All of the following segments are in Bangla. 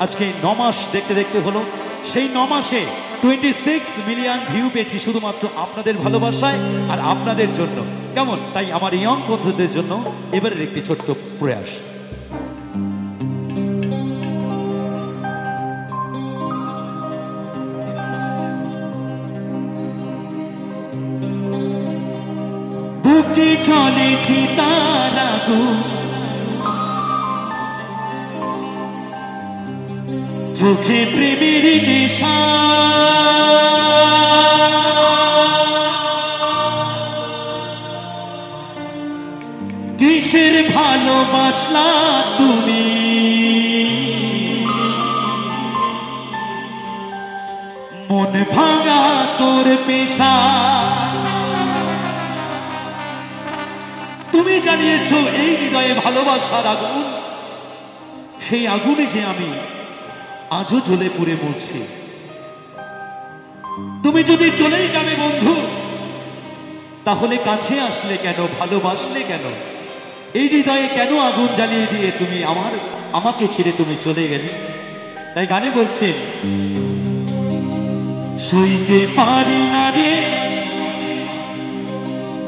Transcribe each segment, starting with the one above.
আজকে 9 মাস দেখতে দেখতে হলো, সেই 9 মাসে 26 মিলিয়ন ভিউ পেয়েছি শুধুমাত্র আপনাদের ভালোবাসায় আর আপনাদের জন্য। কেমন? তাই আমার ইয়ং বন্ধুদের জন্য এবারের একটি ছোট্ট প্রয়াস। বুকে চলেছি তার আগুন, চোখে প্রেমের নেশা, কিসের ভালোবাসলা তুমি, মন ভাঙা তোর পেশা। তুমি জ্বালিয়েছ এই হৃদয়ে ভালোবাসার আগুন, সেই আগুনে যে আমি আজও জ্বলে পুড়ে মরছি। তুমি যদি চলেই যাবে বন্ধু, তাহলে কাছে আসলে কেন, ভালোবাসলে কেন, এই হৃদয়ে কেন আগুন জ্বালিয়ে দিয়ে তুমি আমাকে ছেড়ে তুমি চলে গেলে? তাই গানে বলছেন, সইতে পারি না রে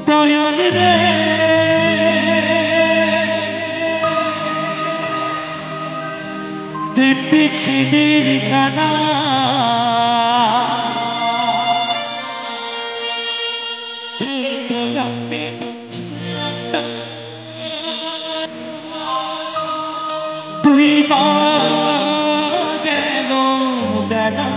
দয়াল রে, বিচ্ছেদের জানা, দুই গেল বেলা,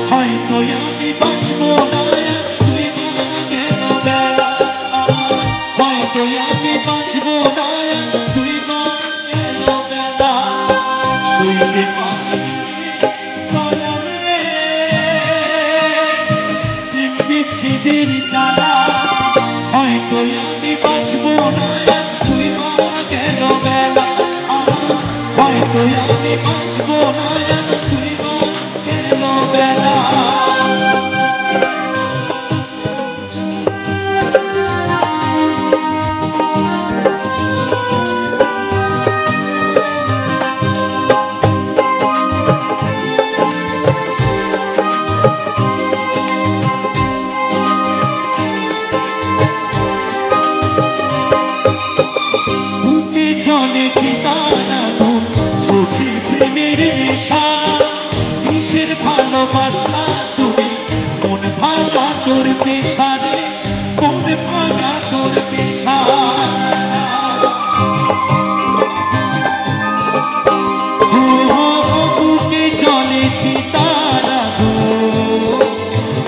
হয়তো আমি বাঁচবো না, তুই গেল বেলা, হয়তো আমি বাঁচবো না, তুই গেল বেলা, শুইতে পারি বিচ্ছেদের জ্বালা, হয়তো আমি বাঁচবো না, তুই গেল বেলা, হয়তো আমি বাঁচবো না, তুই গেল বেলা। বুকে চলেছি তার আগুন, চোখে প্রেমের নেশা, কিসের ভালোবাসা তুমি, মন ভাঙা তোর পেশা রে, মন ভাঙা তোর পেশা। বুকে চলেছি তার আগুন,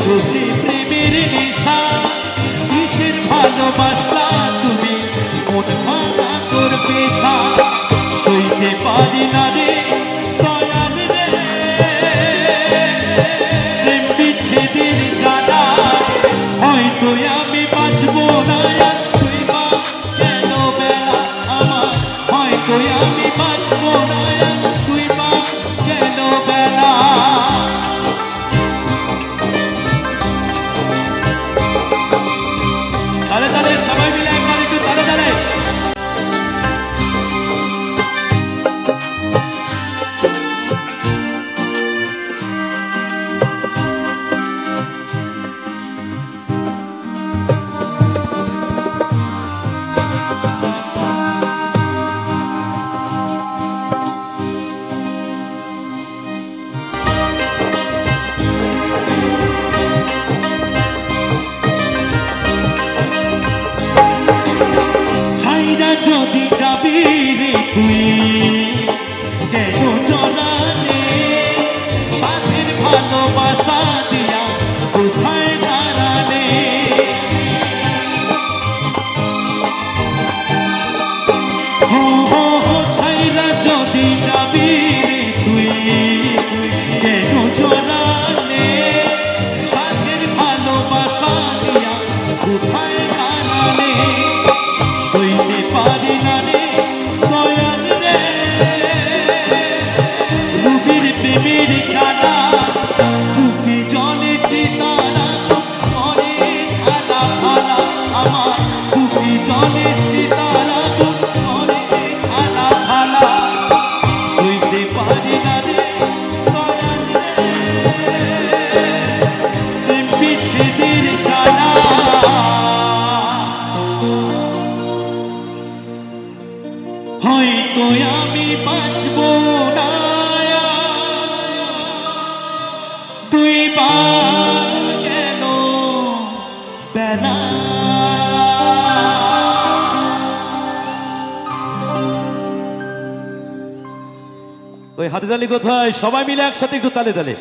চোখে প্রেমের নেশা, কিসের ভালোবাসা তুমি, মন ভাঙা তোর পেশা। সইতে পারি না রে দয়াল রে প্রেম বিচ্ছেদের জ্বালা, হয়তো আমি বাঁচবো না, তুই মা গেল বেলা আমার, হয়তো আমি বাঁচবো না, তুই মা গেল বেলা। তাহলে তাহলে সবাই মিলে একবার একটু তাহলে তাহলে যদি যাবি রে তুই কেন জড়ালে সাথের ভালোবাসা দিয়া কোথায় হারালে হো হো হো ছাইরা যদি যাবি রে তুই কেন জড়ালে সাথের ভালোবাসা দিয়া কোথায় হারালে সইতে পারি না রে দয়াল রে রুবির প্রেমের জ্বালা বুকে জলে চিতারা করে ঝালা ফালা আমার বুকে জলে চিতারা করে ঝালা ফালা সইতে পারি না রে দয়াল রে প্রেম বিচ্ছেদের জ্বালা হয়তো আমি বাঁচব না দুইবার কেন বেলা ওই হাতে তালি কোথায় সবাই মিলে একসাথে একটু তালে তালে